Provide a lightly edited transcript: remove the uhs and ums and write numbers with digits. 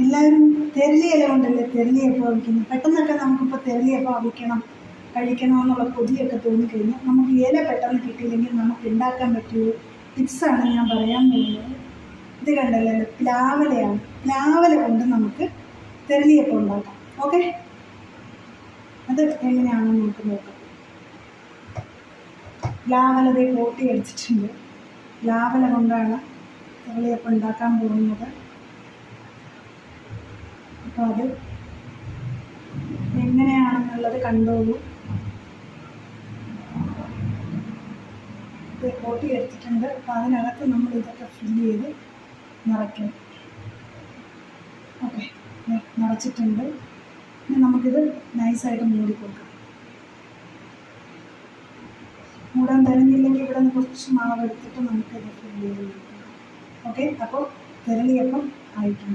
എല്ലാവരും തെരളി ഇല കൊണ്ടല്ലേ തെരളിയപ്പം അവിക്കുന്നത്. പെട്ടെന്നൊക്കെ നമുക്കിപ്പോൾ തെരളിയപ്പം അവിക്കണം കഴിക്കണമെന്നുള്ള കൊതിയൊക്കെ തോന്നിക്കഴിഞ്ഞാൽ നമുക്ക് ഇല പെട്ടെന്ന് കിട്ടിയില്ലെങ്കിൽ നമുക്ക് ഉണ്ടാക്കാൻ പറ്റിയ ടിപ്സാണ് ഞാൻ പറയാൻ പോകുന്നത്. ഇത് കണ്ടല്ലോ, പ്ലാവലയാണ്. പ്ലാവല കൊണ്ട് നമുക്ക് തെരളിയപ്പം ഉണ്ടാക്കാം. ഓക്കെ, അത് എങ്ങനെയാണെന്ന് നമുക്ക് നോക്കാം. പ്ലാവലതേ കോട്ടി അടിച്ചിട്ടുണ്ട്. പ്ലാവല കൊണ്ടാണ് തെരളിയപ്പം ഉണ്ടാക്കാൻ പോകുന്നത്. അപ്പോൾ അത് എങ്ങനെയാണെന്നുള്ളത് കണ്ടോളൂ. ഇത് കോട്ടി എടുത്തിട്ടുണ്ട്. അപ്പോൾ അതിനകത്ത് നമ്മൾ ഇതൊക്കെ ഫില്ല് ചെയ്ത് നിറയ്ക്കണം. ഓക്കെ, നിറച്ചിട്ടുണ്ട്. ഇനി നമുക്കിത് നൈസായിട്ട് മൂടി കൊടുക്കാം. മൂടാൻ തരുന്നില്ലെങ്കിൽ ഇവിടെ നിന്ന് കുറച്ച് മാവ് എടുത്തിട്ട് നമുക്കിത് ഫില്ല് ചെയ്ത് കൊടുക്കാം. ഓക്കെ, അപ്പോൾ തെരളിയപ്പം ആയിട്ടുണ്ട്.